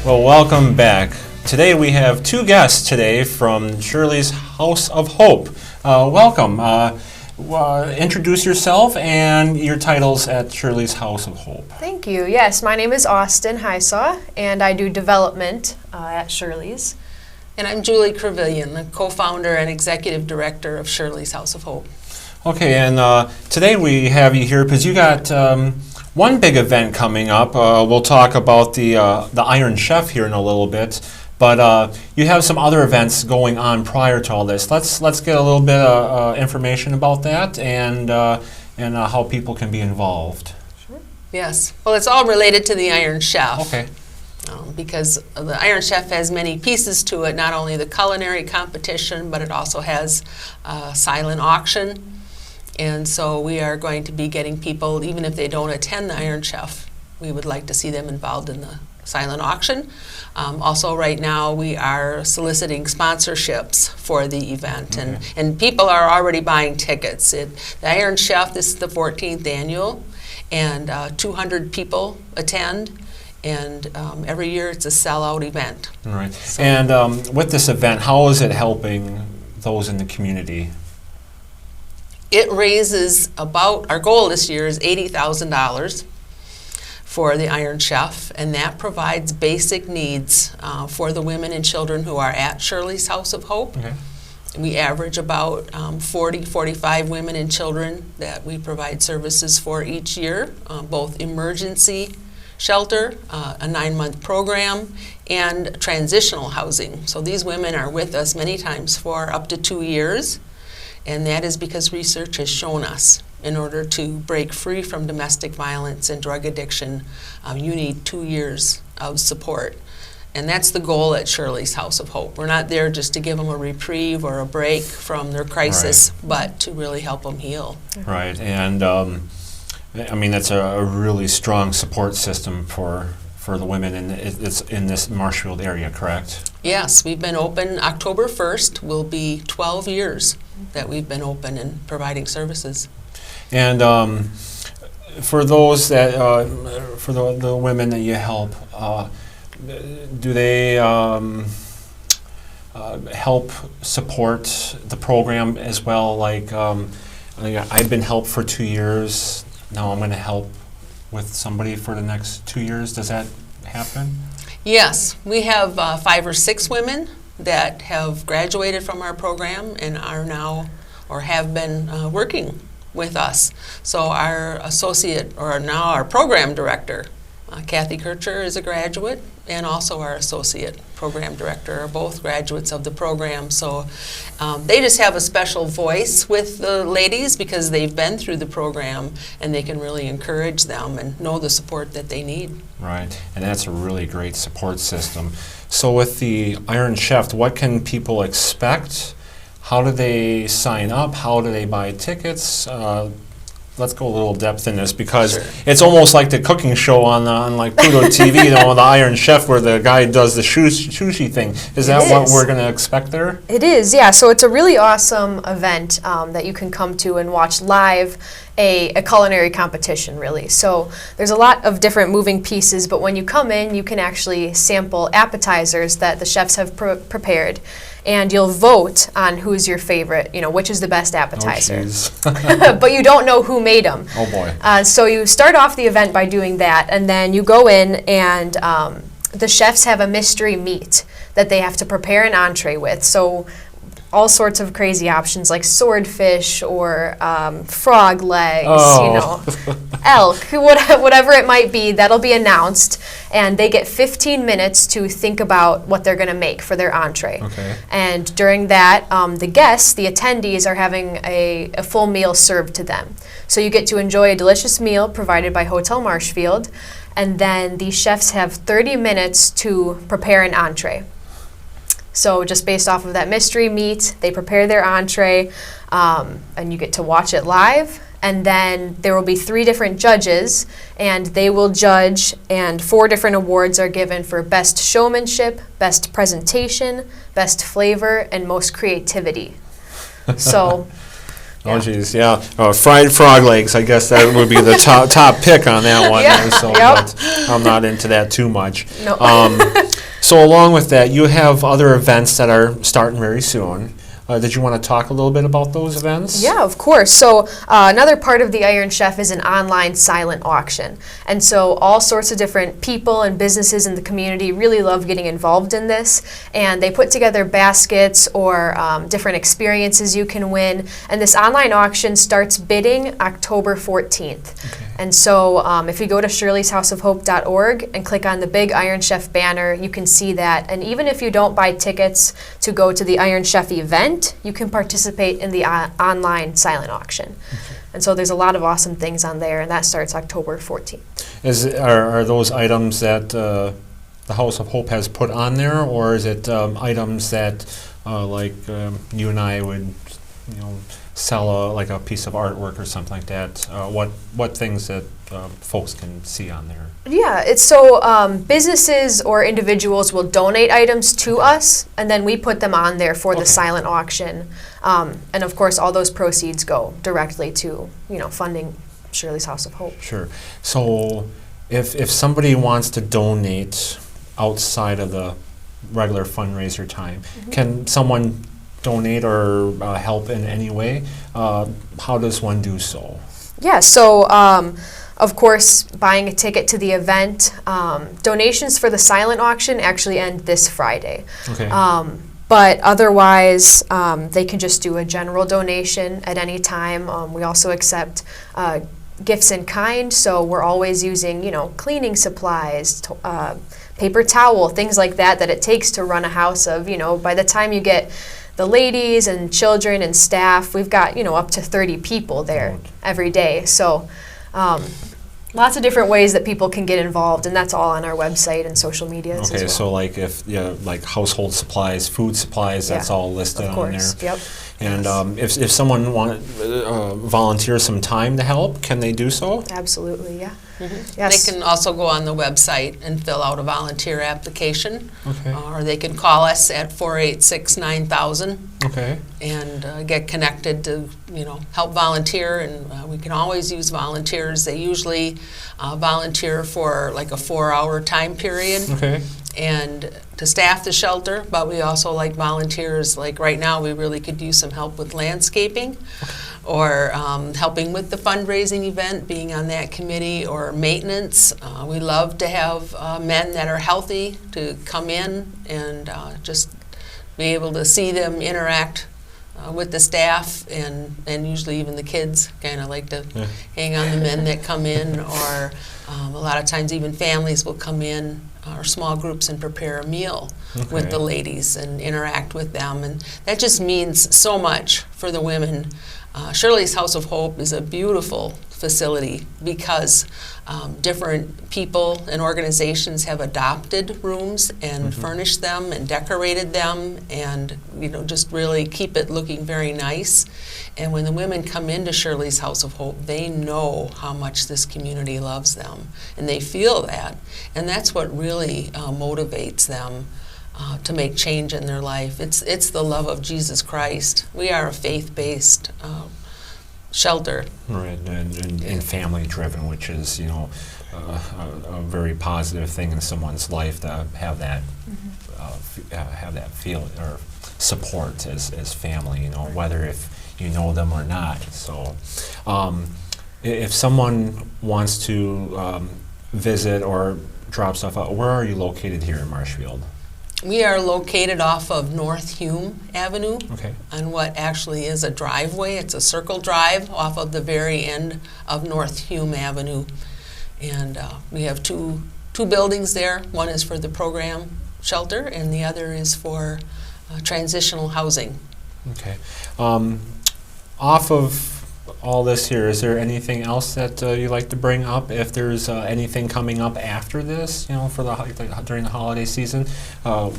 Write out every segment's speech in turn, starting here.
Well, welcome back. Today we have two guests today from Shirley's House of Hope. Welcome. Introduce yourself and your titles at Shirley's House of Hope. Thank you. Yes, my name is Austin Hysaw, and I do development at Shirley's. And I'm Julie Crevillion, the co-founder and executive director of Shirley's House of Hope. Okay, and today we have you here because you got one big event coming up. We'll talk about the Iron Chef here in a little bit, but you have some other events going on prior to all this. Let's get a little bit of information about that and how people can be involved. Sure. Yes. Well, it's all related to the Iron Chef. Okay. Because the Iron Chef has many pieces to it, not only the culinary competition, but it also has a silent auction. And so we are going to be getting people, even if they don't attend the Iron Chef, we would like to see them involved in the silent auction. Also right now we are soliciting sponsorships for the event, and people are already buying tickets. The Iron Chef, this is the 14th annual, and 200 people attend. And every year it's a sellout event. All right. So, and with this event, how is it helping those in the community? It raises about, our goal this year is $80,000 for the Iron Chef, and that provides basic needs for the women and children who are at Shirley's House of Hope. Okay. We average about 45 women and children that we provide services for each year, both emergency shelter, a 9-month program, and transitional housing. So these women are with us many times for up to 2 years, and that is because research has shown us in order to break free from domestic violence and drug addiction, you need 2 years of support. And that's the goal at Shirley's House of Hope. We're not there just to give them a reprieve or a break from their crisis, but to really help them heal. Right, and I mean, that's a really strong support system for the women, and it's in this Marshfield area, correct? Yes, we've been open October 1st, will be 12 years that we've been open and providing services. And for those that, for the women that you help, do they help support the program as well? Like, I've been helped for 2 years. Now I'm going to help with somebody for the next 2 years. Does that happen? Yes, we have 5 or 6 women that have graduated from our program and are now or have been working with us. So our associate, or now our program director, Kathy Kircher, is a graduate, and also our associate program director are both graduates of the program. So they just have a special voice with the ladies because they've been through the program, and they can really encourage them and know the support that they need. Right, and that's a really great support system. So with the Iron Chef, what can people expect? How do they sign up? How do they buy tickets? Let's go a little depth in this because it's almost like the cooking show on like Pluto TV, the Iron Chef, where the guy does the sushi thing. Is that what we're going to expect there? It is, yeah. So it's a really awesome event that you can come to and watch live a culinary competition, really. So there's a lot of different moving pieces, but when you come in, you can actually sample appetizers that the chefs have prepared. And you'll vote on who's your favorite, which is the best appetizer. Oh, but you don't know who made them. Oh, boy. So you start off the event by doing that, and then you go in and the chefs have a mystery meat that they have to prepare an entree with. So all sorts of crazy options like swordfish or frog legs, elk, whatever it might be, that'll be announced. And they get 15 minutes to think about what they're going to make for their entree. Okay. And during that, the guests, the attendees, are having a full meal served to them. So you get to enjoy a delicious meal provided by Hotel Marshfield. And then the chefs have 30 minutes to prepare an entree. So just based off of that mystery meat, they prepare their entree, and you get to watch it live. And then there will be 3 different judges, and they will judge, and 4 different awards are given for best showmanship, best presentation, best flavor, and most creativity. So Oh, geez, yeah. Fried frog legs, I guess that would be the top pick on that one. Yeah, So, yep. but I'm not into that too much. No. So along with that, you have other events that are starting very soon. Did you want to talk a little bit about those events? Yeah, of course. So another part of the Iron Chef is an online silent auction. And so all sorts of different people and businesses in the community really love getting involved in this. And they put together baskets or different experiences you can win. And this online auction starts bidding October 14th. Okay. And so if you go to shirleyshouseofhope.org and click on the big Iron Chef banner, you can see that. And even if you don't buy tickets to go to the Iron Chef event, you can participate in the online silent auction. Okay. And so there's a lot of awesome things on there, and that starts October 14th. Are those items that the House of Hope has put on there, or is it items that you and I would, sell like a piece of artwork or something like that? What things that folks can see on there? Yeah, it's so businesses or individuals will donate items to us, and then we put them on there for the silent auction. And of course, all those proceeds go directly to funding Shirley's House of Hope. Sure. So if somebody wants to donate outside of the regular fundraiser time, can someone donate or help in any way? How does one do so? Yeah, so of course, buying a ticket to the event. Donations for the silent auction actually end this Friday. Okay. But otherwise, they can just do a general donation at any time. We also accept gifts in kind, so we're always using, cleaning supplies, paper towel, things like that it takes to run a house of, by the time you get the ladies and children and staff, we've got, up to 30 people there every day. So lots of different ways that people can get involved, and that's all on our website and social media as well. Okay, so like household supplies, food supplies, that's all listed on there. Yep. And if someone wanted volunteer some time to help, can they do so? Absolutely, yeah. They can also go on the website and fill out a volunteer application. Okay. Or they can call us at 486-9000 Okay. and get connected to, help volunteer. And we can always use volunteers. They usually volunteer for like a 4-hour time period. Okay. And to staff the shelter, but we also like volunteers. Like right now, we really could use some help with landscaping or helping with the fundraising event, being on that committee, or maintenance. We love to have men that are healthy to come in and just be able to see them interact with the staff, and usually even the kids kind of like to hang on the men that come in, or a lot of times even families will come in, or small groups, and prepare a meal with the ladies and interact with them. And that just means so much for the women. Shirley's House of Hope is a beautiful facility because different people and organizations have adopted rooms and furnished them and decorated them, and just really keep it looking very nice. And when the women come into Shirley's House of Hope, they know how much this community loves them, and they feel that, and that's what really motivates them to make change in their life. It's the love of Jesus Christ. We are a faith-based shelter. Right, and family-driven, which is, a very positive thing in someone's life to have that, feel or support as family. Whether if you know them or not. So, if someone wants to visit or drop stuff out, where are you located here in Marshfield? We are located off of North Hume Avenue, on what actually is a driveway. It's a circle drive off of the very end of North Hume Avenue. And we have two buildings there. One is for the program shelter, and the other is for transitional housing. Okay. Off of all this here, is there anything else that you'd like to bring up? If there's anything coming up after this, for during the holiday season,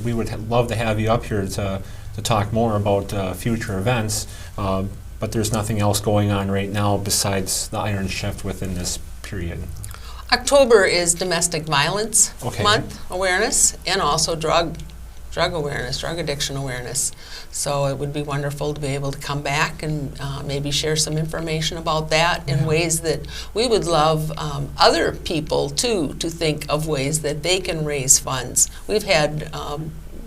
we would love to have you up here to talk more about future events. But there's nothing else going on right now besides the Iron Chef within this period. October is Domestic Violence Month awareness, and also drug drug awareness, drug addiction awareness. So it would be wonderful to be able to come back and maybe share some information about that in ways that we would love other people too to think of ways that they can raise funds. We've had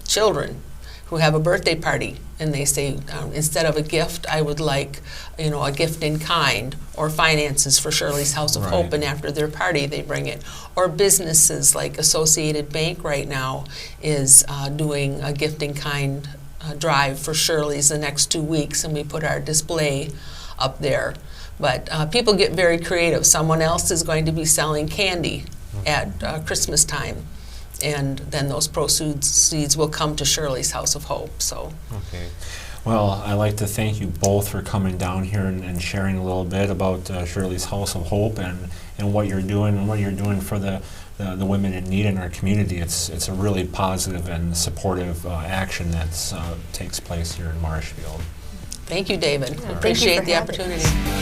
children who have a birthday party and they say, instead of a gift, I would like, a gift in kind or finances for Shirley's House of Hope, and after their party they bring it. Or businesses like Associated Bank right now is doing a gift in kind drive for Shirley's the next 2 weeks, and we put our display up there. But people get very creative. Someone else is going to be selling candy at Christmas time, and then those proceeds will come to Shirley's House of Hope. So. Okay. Well, I'd like to thank you both for coming down here and sharing a little bit about Shirley's House of Hope and what you're doing for the women in need in our community. It's a really positive and supportive action that takes place here in Marshfield. Thank you, David. Yeah, Appreciate thank you the for having opportunity.